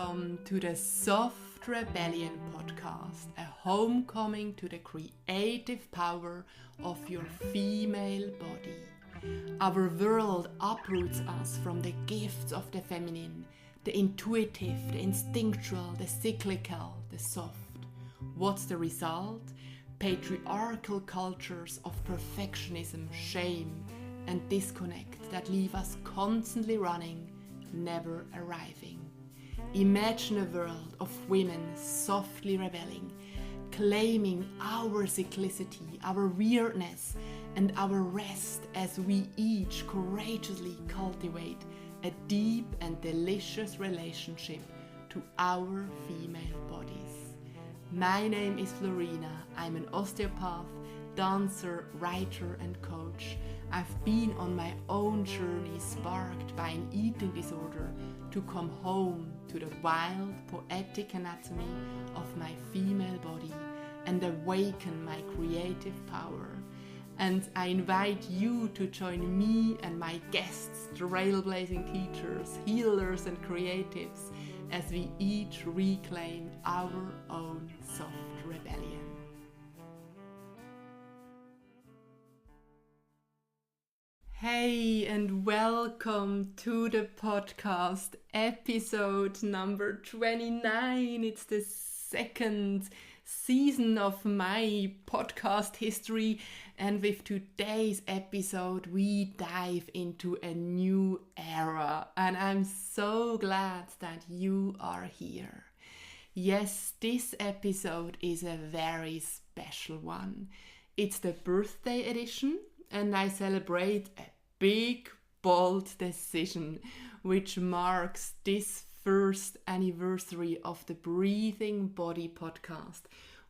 welcome to the Soft Rebellion podcast, a homecoming to the creative power of your female body. Our world uproots us from the gifts of the feminine, the intuitive, the instinctual, the cyclical, the soft. What's the result? Patriarchal cultures of perfectionism, shame, and disconnect that leave us constantly running, never arriving. Imagine a world of women softly rebelling, claiming our cyclicity, our weirdness, and our rest as we each courageously cultivate a deep and delicious relationship to our female bodies. My name is Flurina. I'm an osteopath, dancer, writer, and coach. I've been on my own journey sparked by an eating disorder to come home to the wild, poetic anatomy of my female body and awaken my creative power. And I invite you to join me and my guests, trailblazing teachers, healers, and creatives as we each reclaim our own soft rebellion. Hey, and welcome to the podcast, episode number 29. It's the second season of my podcast history, and with today's episode we dive into a new era, and I'm so glad that you are here. Yes, this episode is a very special one. It's the birthday edition, and I celebrate a big, bold decision which marks this first anniversary of the Breathing Body podcast,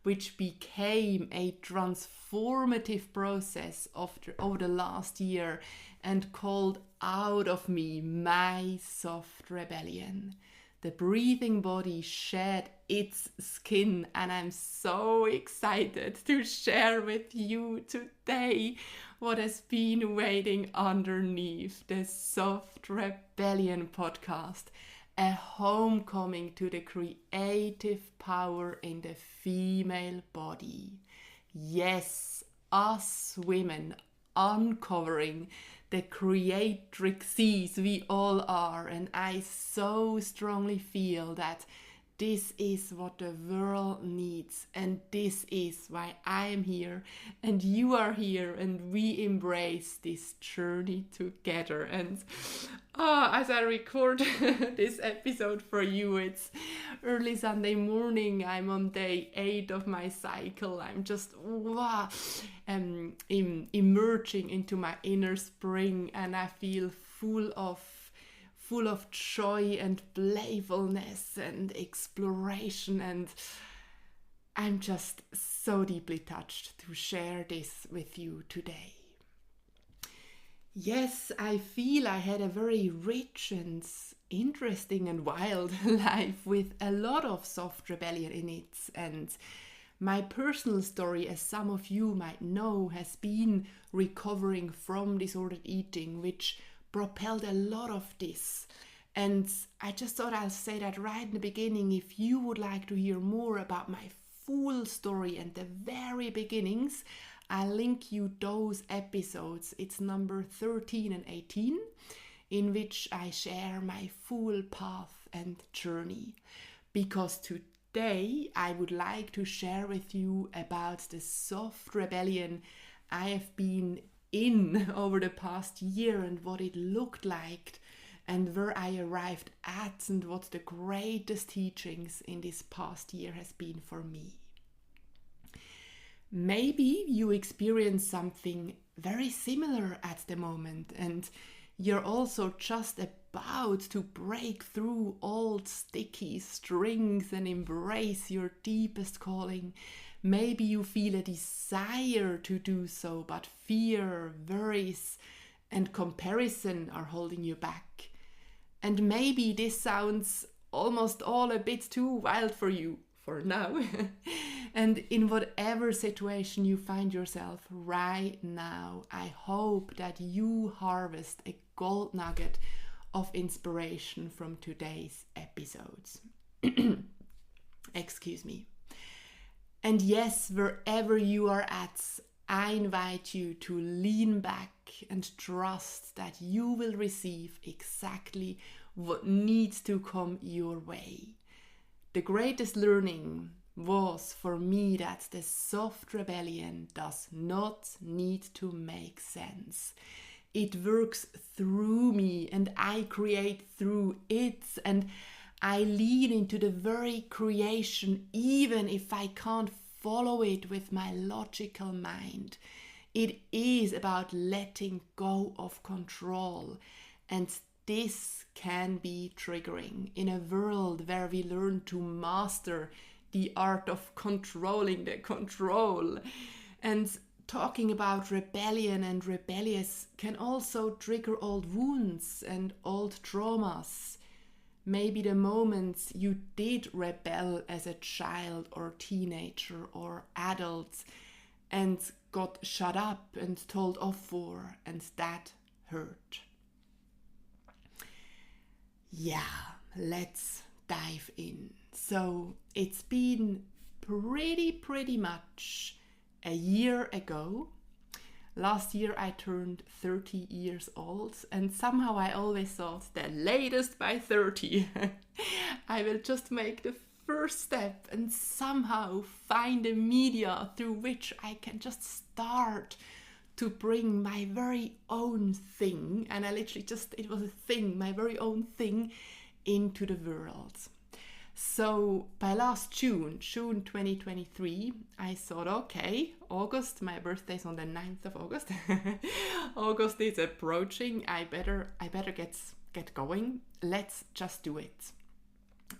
which became a transformative process over the last year and called out of me my soft rebellion. The Breathing Body shed its skin, and I'm so excited to share with you today what has been waiting underneath the Soft Rebellion podcast, a homecoming to the creative power in the female body. Yes, us women uncovering the creatrixes we all are, and I so strongly feel that this is what the world needs, and this is why I am here and you are here, and we embrace this journey together. And as I record this episode for you, it's early Sunday morning. I'm on day 8 of my cycle. I'm just emerging into my inner spring, and I feel full of joy and playfulness and exploration, and I'm just so deeply touched to share this with you today. Yes, I feel I had a very rich and interesting and wild life with a lot of soft rebellion in it, and my personal story, as some of you might know, has been recovering from disordered eating, which propelled a lot of this. And I just thought I'll say that right in the beginning. If you would like to hear more about my full story and the very beginnings, I'll link you those episodes. It's number 13 and 18, in which I share my full path and journey. Because today I would like to share with you about the soft rebellion I have been in over the past year, and what it looked like, and where I arrived at, and what the greatest teachings in this past year has been for me. Maybe you experience something very similar at the moment, and you're also just about to break through old sticky strings and embrace your deepest calling. Maybe you feel a desire to do so, but fear, worries, and comparison are holding you back. And maybe this sounds almost all a bit too wild for you for now. And in whatever situation you find yourself right now, I hope that you harvest a gold nugget of inspiration from today's episodes. Excuse me. And yes, wherever you are at, I invite you to lean back and trust that you will receive exactly what needs to come your way. The greatest learning was for me that the soft rebellion does not need to make sense. It works through me and I create through it, and I lean into the very creation even if I can't follow it with my logical mind. It is about letting go of control, and this can be triggering in a world where we learn to master the art of controlling the control. And talking about rebellion and rebellious can also trigger old wounds and old traumas. Maybe the moments you did rebel as a child or teenager or adult and got shut up and told off for, and that hurt. Yeah, let's dive in. So it's been pretty much a year ago. Last year I turned 30 years old, and somehow I always thought the latest by 30 I will just make the first step and somehow find a media through which I can just start to bring my very own thing, and I literally just, it was a thing, my very own thing, into the world. So by last June 2023, I thought, okay, August, my birthday is on the 9th of August. August is approaching. I better get going. Let's just do it.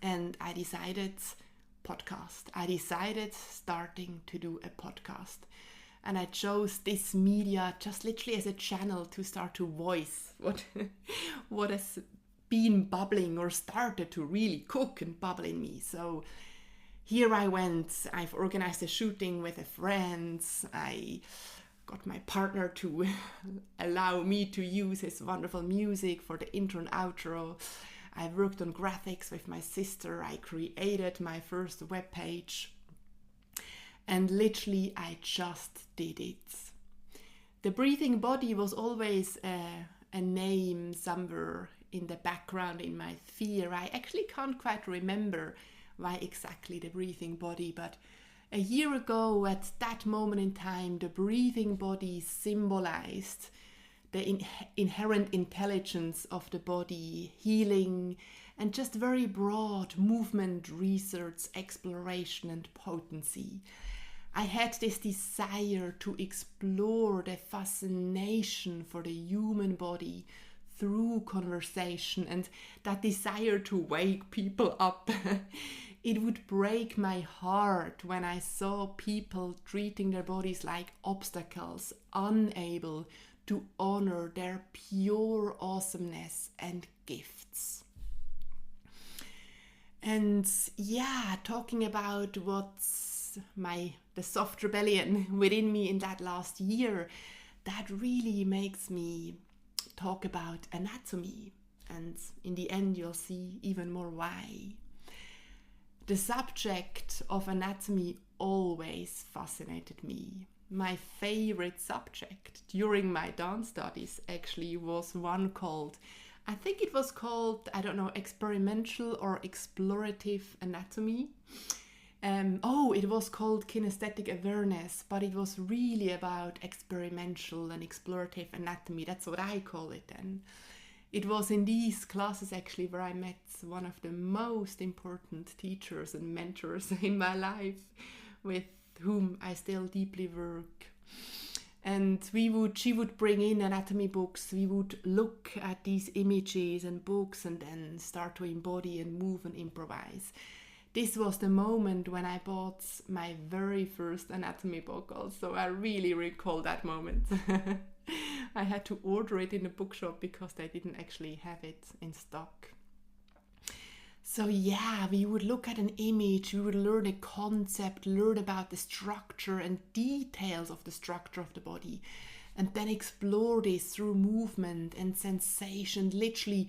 And I decided podcast. I decided starting to do a podcast. And I chose this media just literally as a channel to start to voice what has been bubbling or started to really cook and bubble in me. So here I went. I've organized a shooting with a friend. I got my partner to allow me to use his wonderful music for the intro and outro. I worked on graphics with my sister. I created my first webpage. And literally, I just did it. The breathing body was always a name somewhere in the background in my sphere. I actually can't quite remember why exactly the breathing body, but a year ago at that moment in time, the breathing body symbolized the inherent intelligence of the body, healing, and just very broad movement, research, exploration, and potency. I had this desire to explore the fascination for the human body through conversation, and that desire to wake people up. It would break my heart when I saw people treating their bodies like obstacles, unable to honor their pure awesomeness and gifts. And yeah, talking about what's the soft rebellion within me in that last year, that really makes me talk about anatomy. And in the end, you'll see even more why. The subject of anatomy always fascinated me. My favorite subject during my dance studies actually was one called, I think it was called, I don't know, experimental or explorative anatomy. It was called kinesthetic awareness, but it was really about experimental and explorative anatomy. That's what I call it. And it was in these classes actually where I met one of the most important teachers and mentors in my life, with whom I still deeply work. And she would bring in anatomy books. We would look at these images and books and then start to embody and move and improvise. This was the moment when I bought my very first anatomy book also. I really recall that moment. I had to order it in the bookshop because they didn't actually have it in stock. So yeah, we would look at an image, we would learn a concept, learn about the structure and details of the structure of the body, and then explore this through movement and sensation, literally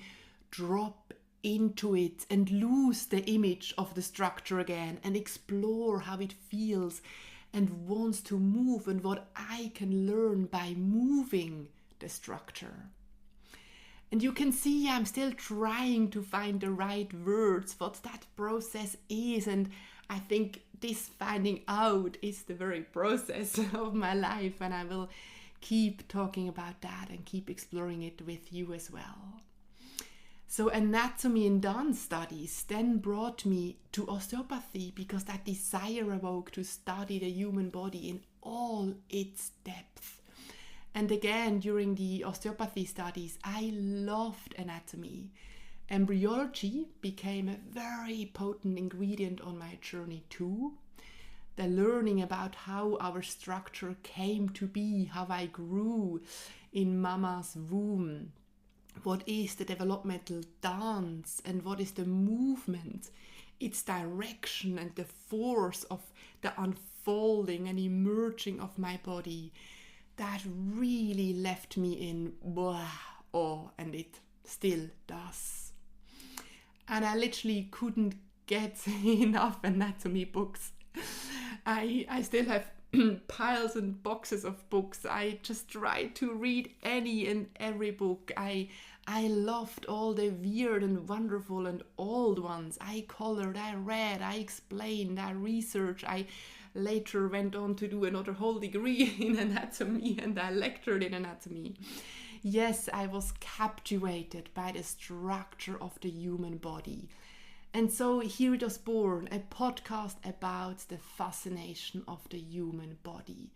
drop into it and lose the image of the structure again and explore how it feels and wants to move and what I can learn by moving the structure. And you can see I'm still trying to find the right words, what that process is. And I think this finding out is the very process of my life. And I will keep talking about that and keep exploring it with you as well. So anatomy and dance studies then brought me to osteopathy because that desire awoke to study the human body in all its depth. And again, during the osteopathy studies, I loved anatomy. Embryology became a very potent ingredient on my journey too. The learning about how our structure came to be, how I grew in mama's womb, what is the developmental dance and what is the movement, its direction and the force of the unfolding and emerging of my body. That really left me in awe, and it still does. And I literally couldn't get enough anatomy books. I still have piles and boxes of books. I just tried to read any and every book. I loved all the weird and wonderful and old ones. I colored, I read, I explained, I researched. I later went on to do another whole degree in anatomy and I lectured in anatomy. Yes, I was captivated by the structure of the human body. And so here it was born, a podcast about the fascination of the human body.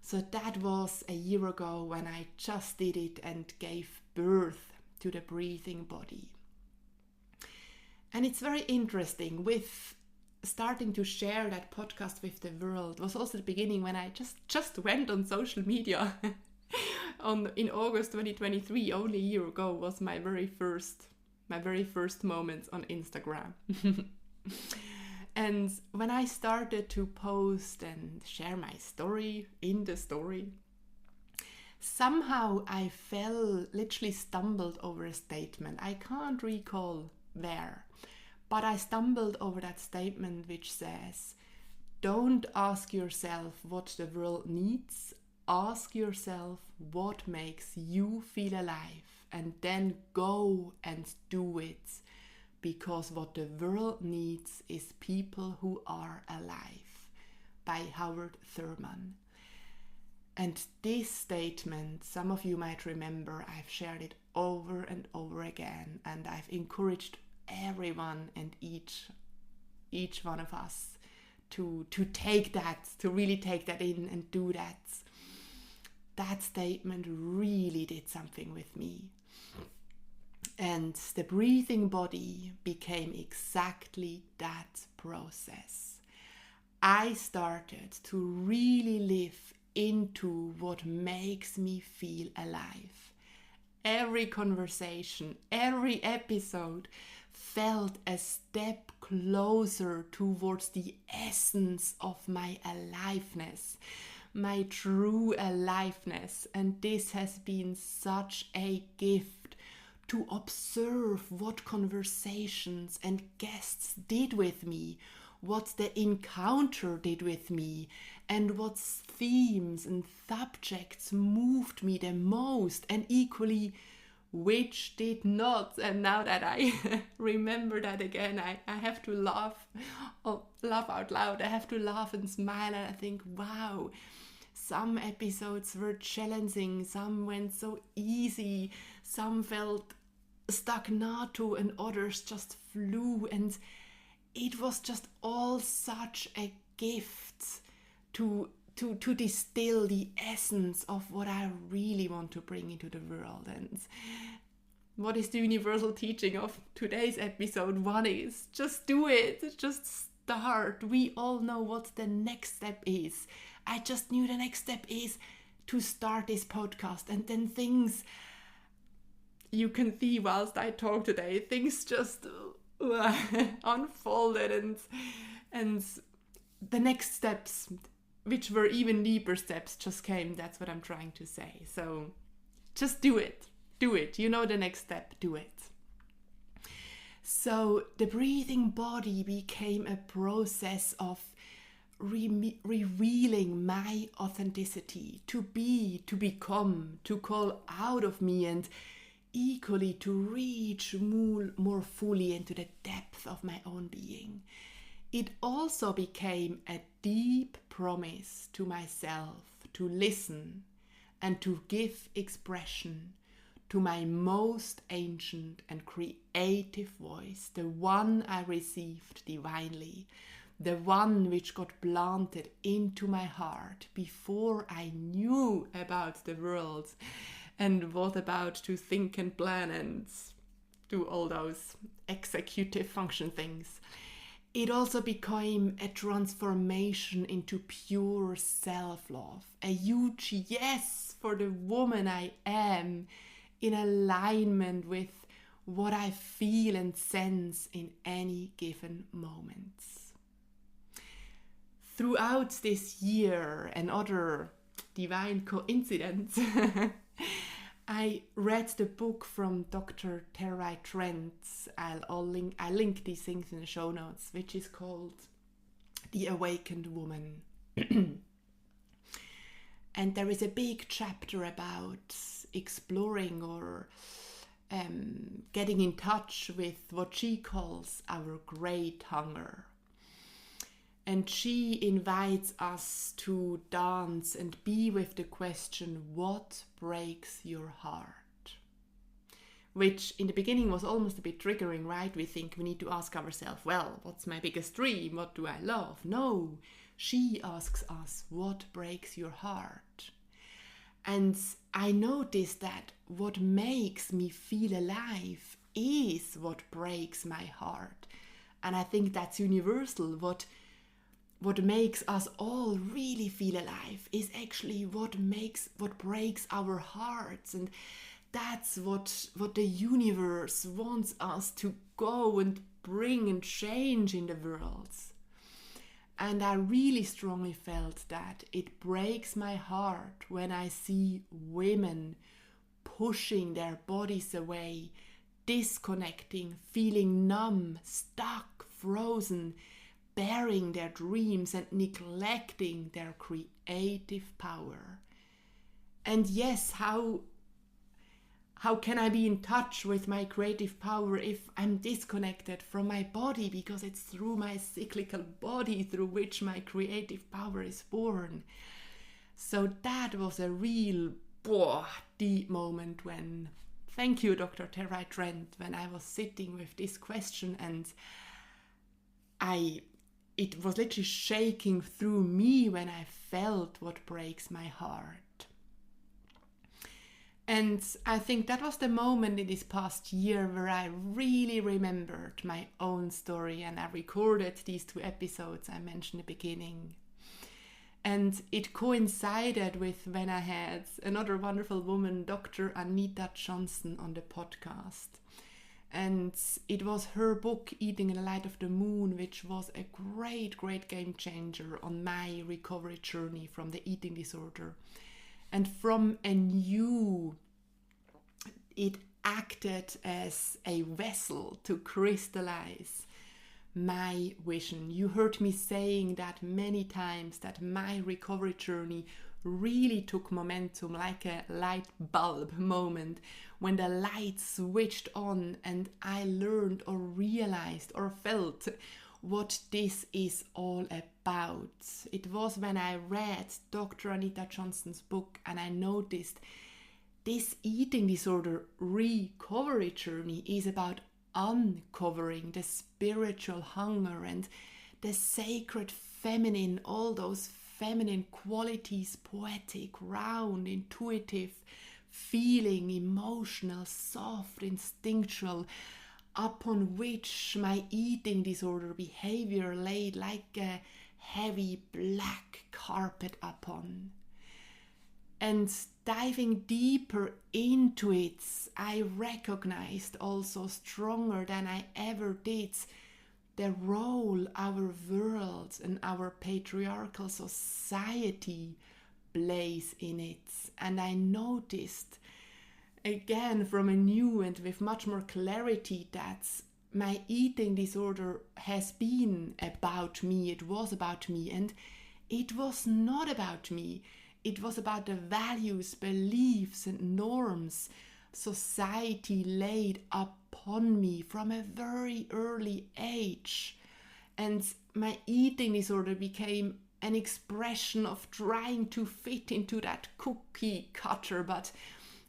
So that was a year ago when I just did it and gave birth to the breathing body. And it's very interesting with starting to share that podcast with the world. It was also the beginning when I just went on social media. In August 2023, only a year ago, was my very first moments on Instagram. And when I started to post and share my story in the story, somehow I literally stumbled over a statement. I can't recall where, but I stumbled over that statement which says, don't ask yourself what the world needs, ask yourself what makes you feel alive, and then go and do it, because what the world needs is people who are alive, by Howard Thurman. And this statement, some of you might remember, I've shared it over and over again, and I've encouraged everyone and each one of us to take that, to really take that in and do that. That statement really did something with me. And the breathing body became exactly that process. I started to really live into what makes me feel alive. Every conversation, every episode felt a step closer towards the essence of my aliveness, my true aliveness. And this has been such a gift to observe what conversations and guests did with me, what the encounter did with me, and what themes and subjects moved me the most, and equally which did not. And now that I remember that again, I have to laugh out loud. I have to laugh and smile, and I think, wow, some episodes were challenging, some went so easy, some felt stagnato, and others just flew. And it was just all such a gift to distill the essence of what I really want to bring into the world. And what is the universal teaching of today's episode 1 is just do it, just start. We all know what the next step is. I just knew the next step is to start this podcast, and then things, you can see whilst I talk today, things just unfolded, and the next steps, which were even deeper steps, just came. That's what I'm trying to say. So just do it. You know the next step, do it. So the breathing body became a process of revealing my authenticity, to be, to become, to call out of me, and equally to reach more fully into the depth of my own being. It also became a deep promise to myself to listen and to give expression to my most ancient and creative voice, the one I received divinely, the one which got planted into my heart before I knew about the world and what about to think and plan and do all those executive function things. It also became a transformation into pure self-love, a huge yes for the woman I am, in alignment with what I feel and sense in any given moment. Throughout this year and other divine coincidence, I read the book from Dr. Terry Trent. I'll link these things in the show notes, which is called The Awakened Woman. And there is a big chapter about exploring or getting in touch with what she calls our great hunger. And she invites us to dance and be with the question, what breaks your heart? Which in the beginning was almost a bit triggering, right? We think we need to ask ourselves, well, what's my biggest dream? What do I love? No, she asks us, what breaks your heart? And I noticed that what makes me feel alive is what breaks my heart. And I think that's universal. What makes us all really feel alive is actually what breaks our hearts. And that's what the universe wants us to go and bring and change in the world. And I really strongly felt that it breaks my heart when I see women pushing their bodies away, disconnecting, feeling numb, stuck, frozen, burying their dreams and neglecting their creative power. And yes, how can I be in touch with my creative power if I'm disconnected from my body? Because it's through my cyclical body through which my creative power is born. So that was a real deep moment when, thank you, Dr. Terry Trent, when I was sitting with this question, and it was literally shaking through me when I felt what breaks my heart. And I think that was the moment in this past year where I really remembered my own story, and I recorded these 2 episodes I mentioned at the beginning. And it coincided with when I had another wonderful woman, Dr. Anita Johnson, on the podcast. And it was her book, Eating in the Light of the Moon, which was a great, great game changer on my recovery journey from the eating disorder. And from anew, it acted as a vessel to crystallize my vision. You heard me saying that many times, that my recovery journey really took momentum like a light bulb moment when the light switched on and I learned or realized or felt what this is all about. It was when I read Dr. Anita Johnson's book and I noticed this eating disorder recovery journey is about uncovering the spiritual hunger and the sacred feminine, all those feminine qualities, poetic, round, intuitive, feeling, emotional, soft, instinctual, upon which my eating disorder behavior laid like a heavy black carpet upon. And diving deeper into it, I recognized also stronger than I ever did the role our world and our patriarchal society plays in it. And I noticed again from anew and with much more clarity that my eating disorder has been about me. It was about me, and it was not about me. It was about the values, beliefs, and norms society laid upon me from a very early age. And my eating disorder became an expression of trying to fit into that cookie cutter, but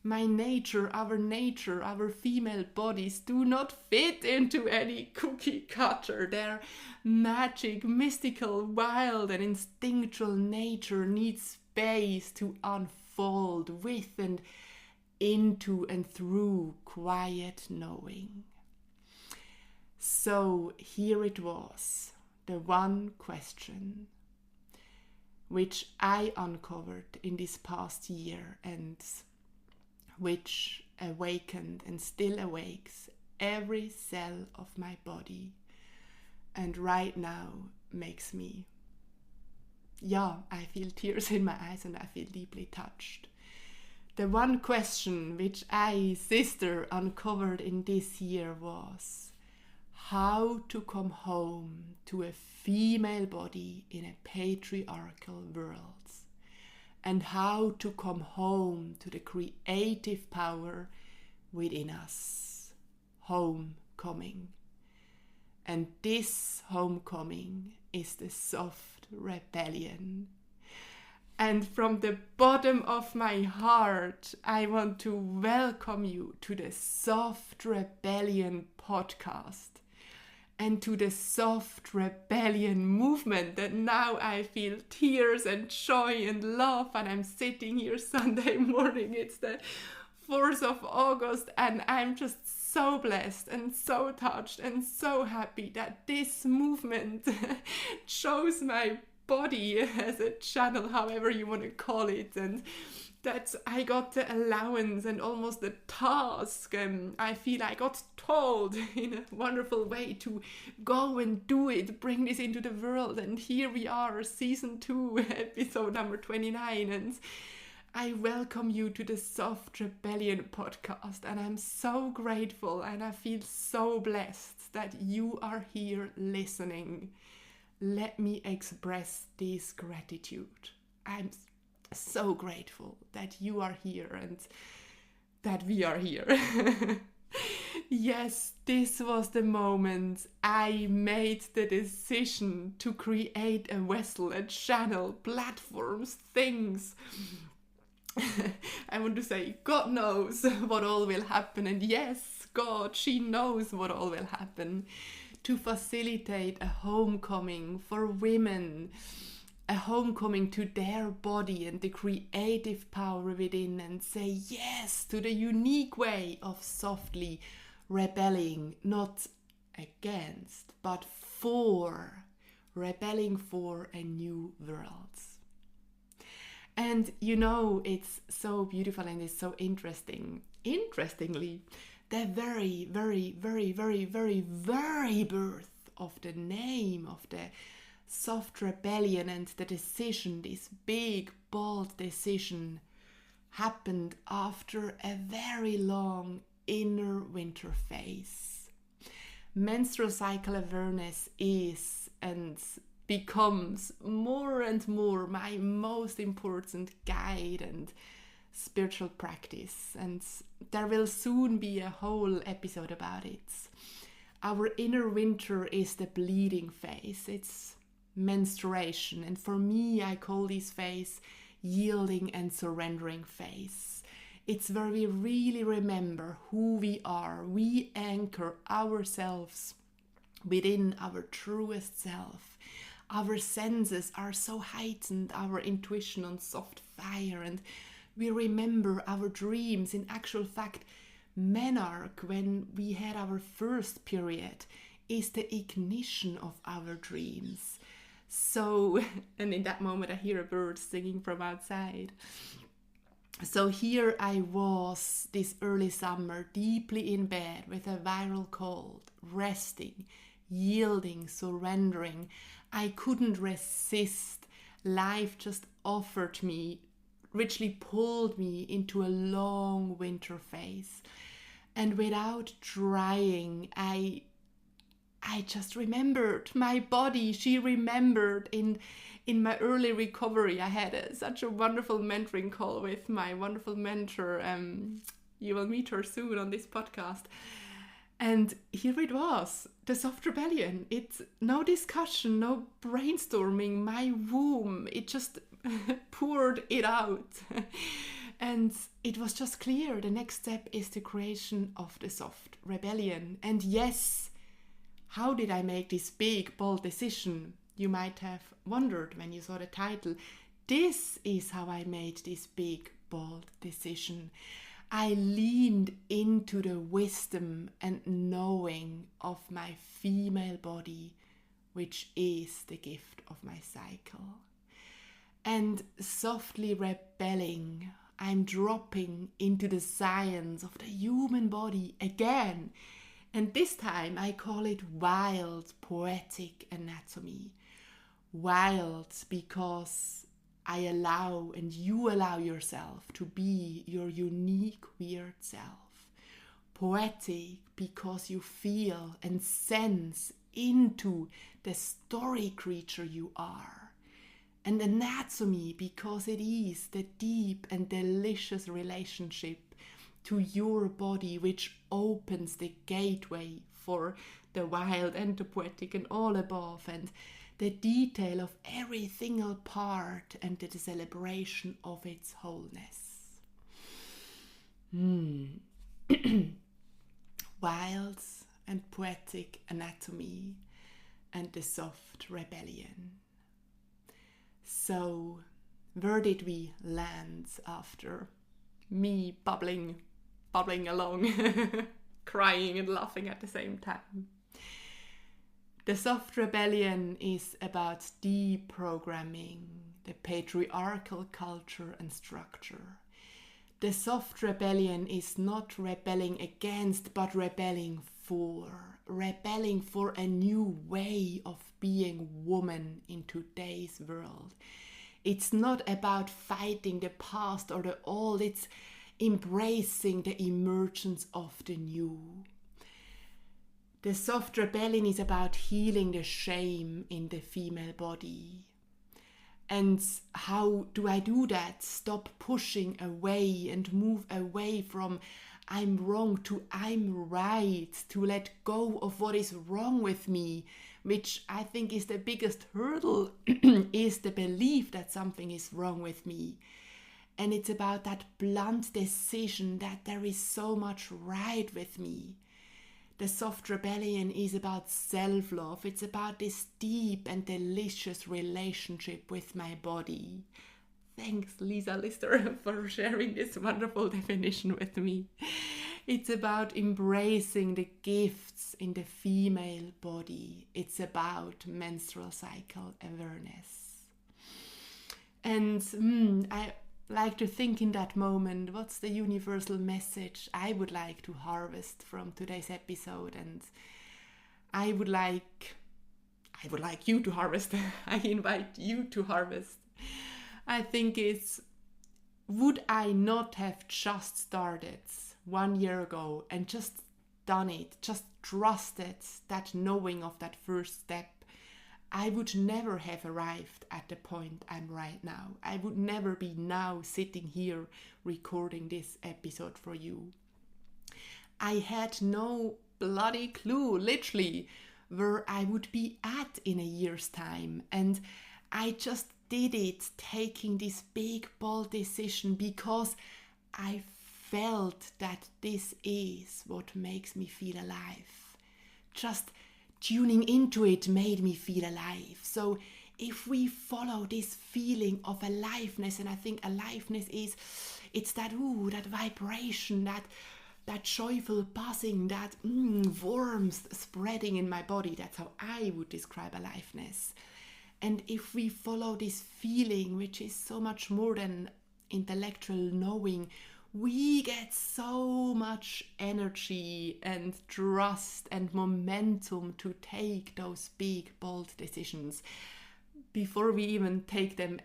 my nature, our female bodies do not fit into any cookie cutter. Their magic, mystical, wild, and instinctual nature needs space to unfold with and into and through quiet knowing. So here it was, the one question which I uncovered in this past year, and which awakened and still awakes every cell of my body, and right now makes me, I feel tears in my eyes and I feel deeply touched. The one question which I, sister, uncovered in this year was how to come home to a female body in a patriarchal world, and how to come home to the creative power within us. Homecoming. And this homecoming is the soft rebellion. And from the bottom of my heart, I want to welcome you to the Soft Rebellion podcast and to the Soft Rebellion movement that now I feel tears and joy and love, and I'm sitting here Sunday morning. It's the 4th of August, and I'm just so blessed and so touched and so happy that this movement chose my body as a channel, however you want to call it, and that I got the allowance and almost the task. I feel I got told in a wonderful way to go and do it, bring this into the world. And here we are, season 2, episode number 29. And I welcome you to the Soft Rebellion podcast. And I'm so grateful and I feel so blessed that you are here listening. Let me express this gratitude. I'm so grateful that you are here and that we are here. Yes, this was the moment I made the decision to create a vessel, a channel, platforms, things. I want to say, God knows what all will happen. And yes, God, she knows what all will happen to facilitate a homecoming for women, a homecoming to their body and the creative power within, and say yes to the unique way of softly rebelling, not against, but for, rebelling for a new world. And you know, it's so beautiful and it's so interesting. Interestingly, the very, very, very, very, very, very birth of the name of the Soft Rebellion and the decision, this big, bold decision, happened after a very long inner winter phase. Menstrual cycle awareness is and becomes more and more my most important guide and spiritual practice, and there will soon be a whole episode about it. Our inner winter is the bleeding phase. It's menstruation, and for me I call this phase yielding and surrendering phase. It's where we really remember who we are. We anchor ourselves within our truest self. Our senses are so heightened, our intuition on soft fire, and we remember our dreams. In actual fact, menarche, when we had our first period, is the ignition of our dreams. So, and in that moment I hear a bird singing from outside. So here I was this early summer, deeply in bed with a viral cold, resting, yielding, surrendering. I couldn't resist. Life just offered me, richly pulled me into a long winter phase. And without trying, I I just remembered my body. She remembered in my early recovery. I had such a wonderful mentoring call with my wonderful mentor. You will meet her soon on this podcast. And here it was, the soft rebellion. It's no discussion, no brainstorming. My womb, it just poured it out. And it was just clear. The next step is the creation of the soft rebellion. And yes, how did I make this big, bold decision? You might have wondered when you saw the title. This is how I made this big, bold decision. I leaned into the wisdom and knowing of my female body, which is the gift of my cycle. And softly rebelling, I'm dropping into the science of the human body again. And this time I call it wild, poetic anatomy. Wild because I allow and you allow yourself to be your unique, weird self. Poetic because you feel and sense into the story creature you are. And anatomy because it is the deep and delicious relationship to your body which opens the gateway for the wild and the poetic and all above, and the detail of every single part and the celebration of its wholeness. Wild and poetic anatomy and the soft rebellion. So, where did we land after me bubbling along, crying and laughing at the same time? The soft rebellion is about deprogramming the patriarchal culture and structure. The soft rebellion is not rebelling against, but rebelling for a new way of being woman in today's world. It's not about fighting the past or the old, it's embracing the emergence of the new. The soft rebellion is about healing the shame in the female body. And how do I do that? Stop pushing away and move away from I'm wrong to I'm right, to let go of what is wrong with me, which I think is the biggest hurdle, is the belief that something is wrong with me. And it's about that blunt decision that there is so much right with me. The soft rebellion is about self-love. It's about this deep and delicious relationship with my body. Thanks, Lisa Lister, for sharing this wonderful definition with me. It's about embracing the gifts in the female body. It's about menstrual cycle awareness. And I like to think in that moment, what's the universal message I would like to harvest from today's episode? And I would like you to harvest. I invite you to harvest. I think it's, would I not have just started 1 year ago and just done it, just trusted that knowing of that first step, I would never have arrived at the point I'm right now. I would never be now sitting here recording this episode for you. I had no bloody clue, literally, where I would be at in a year's time. And I just did it, taking this big, bold decision because I felt that this is what makes me feel alive. Just tuning into it made me feel alive. So if we follow this feeling of aliveness, and I think aliveness is, it's that that vibration, that joyful buzzing, that warmth spreading in my body. That's how I would describe aliveness. And if we follow this feeling, which is so much more than intellectual knowing, we get so much energy and trust and momentum to take those big, bold decisions. Before we even take them,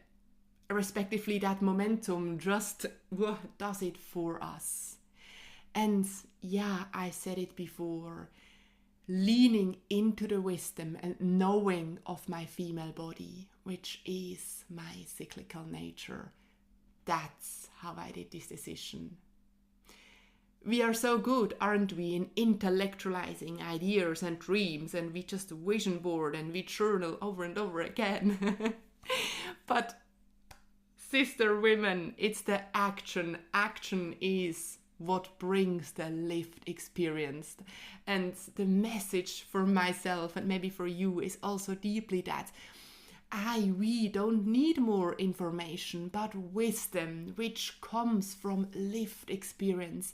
respectively, that momentum just does it for us. And yeah, I said it before, leaning into the wisdom and knowing of my female body, which is my cyclical nature. That's how I did this decision. We are so good, aren't we, in intellectualizing ideas and dreams, and we just vision board and we journal over and over again. But sister women, it's the action. Action is what brings the lived experience. And the message for myself and maybe for you is also deeply that we don't need more information, but wisdom, which comes from lived experience.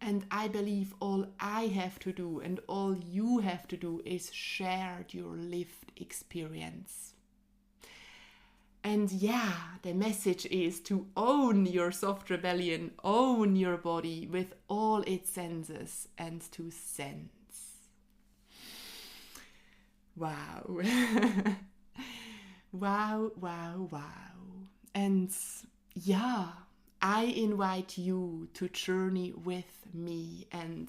And I believe all I have to do and all you have to do is share your lived experience. And the message is to own your soft rebellion, own your body with all its senses, and to sense. Wow. Wow. And I invite you to journey with me, and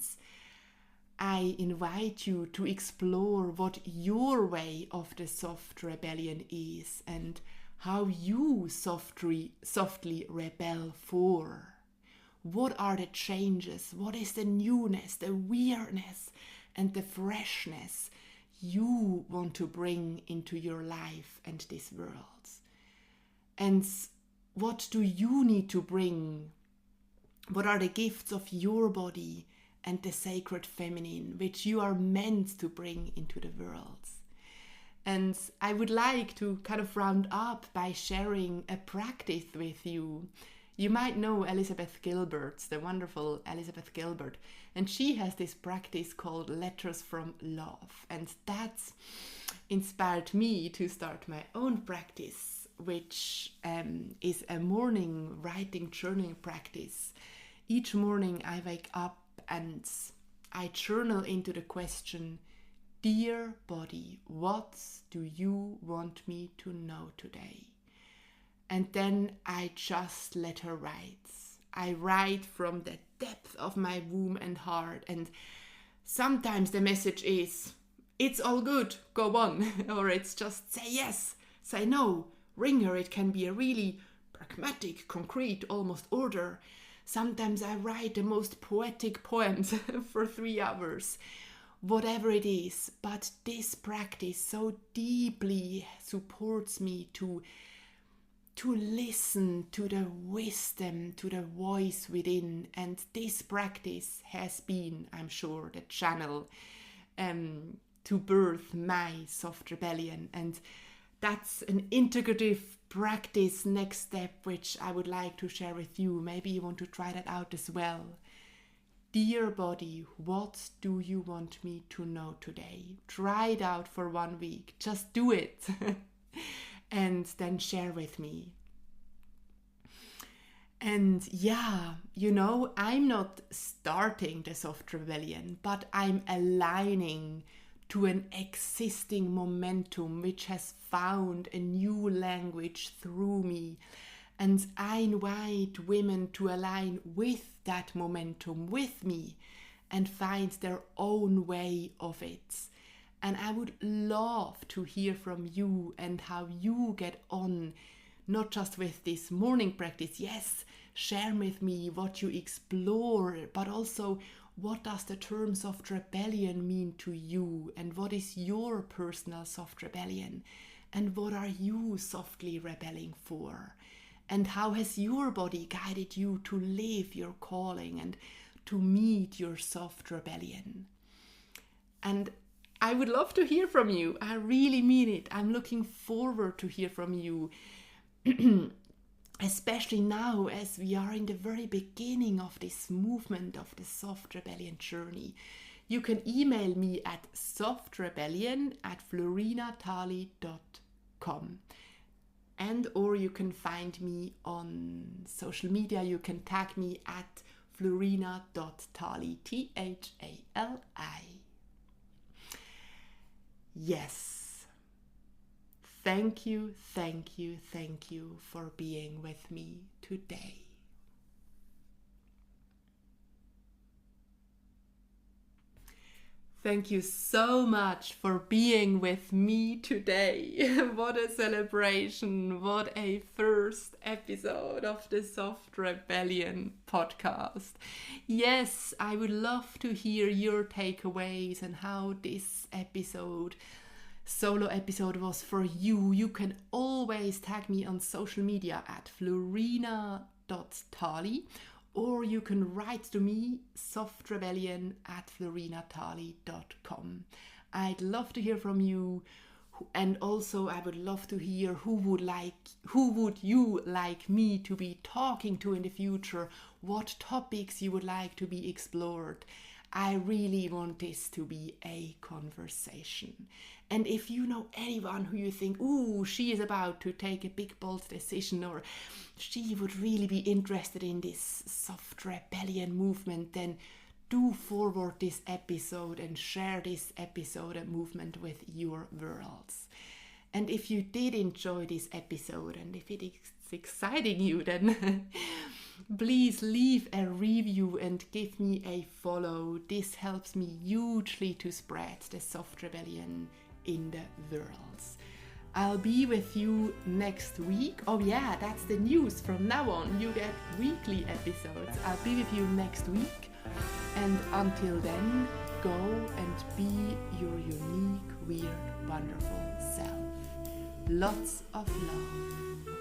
I invite you to explore what your way of the soft rebellion is and how you softly rebel for. What are the changes? What is the newness, the weirdness, and the freshness you want to bring into your life and this world? And what do you need to bring? What are the gifts of your body and the sacred feminine which you are meant to bring into the world? And I would like to kind of round up by sharing a practice with you. You might know Elizabeth Gilbert, the wonderful Elizabeth Gilbert, and she has this practice called Letters from Love. And that inspired me to start my own practice, which is a morning writing journaling practice. Each morning I wake up and I journal into the question, dear body, what do you want me to know today? And then I just let her write. I write from the depth of my womb and heart. And sometimes the message is, it's all good, go on. Or it's just say yes, say no, ring her. It can be a really pragmatic, concrete, almost order. Sometimes I write the most poetic poems for 3 hours. Whatever it is, but this practice so deeply supports me to listen to the wisdom, to the voice within. And this practice has been, I'm sure, the channel to birth my soft rebellion. And that's an integrative practice next step, which I would like to share with you. Maybe you want to try that out as well. Dear body, what do you want me to know today? Try it out for 1 week. Just do it. And then share with me. And I'm not starting the soft rebellion, but I'm aligning to an existing momentum which has found a new language through me. And I invite women to align with that momentum with me and find their own way of it. And I would love to hear from you and how you get on, not just with this morning practice. Yes, share with me what you explore, but also what does the term soft rebellion mean to you, and what is your personal soft rebellion, and what are you softly rebelling for? And how has your body guided you to live your calling and to meet your soft rebellion? And I would love to hear from you. I really mean it. I'm looking forward to hear from you, especially now as we are in the very beginning of this movement of the soft rebellion journey. You can email me at softrebellion@flurinatali.com. And or you can find me on social media. You can tag me at flurina.tali, THALI. Yes. Thank you for being with me today. Thank you so much for being with me today. What a celebration. What a first episode of the Soft Rebellion podcast. Yes, I would love to hear your takeaways and how this solo episode was for you. You can always tag me on social media at flurina.tali, or you can write to me, softrebellion@flurinatali.com. I'd love to hear from you, and also I would love to hear who would you like me to be talking to in the future, what topics you would like to be explored. I really want this to be a conversation. And if you know anyone who you think, ooh, she is about to take a big, bold decision, or she would really be interested in this soft rebellion movement, then do forward this episode and share this episode and movement with your worlds. And if you did enjoy this episode, and if it is exciting you, then please leave a review and give me a follow. This helps me hugely to spread the soft rebellion in the worlds. I'll be with you next week. Oh yeah, that's the news. From now on, you get weekly episodes. I'll be with you next week. And until then, go and be your unique, weird, wonderful self. Lots of love.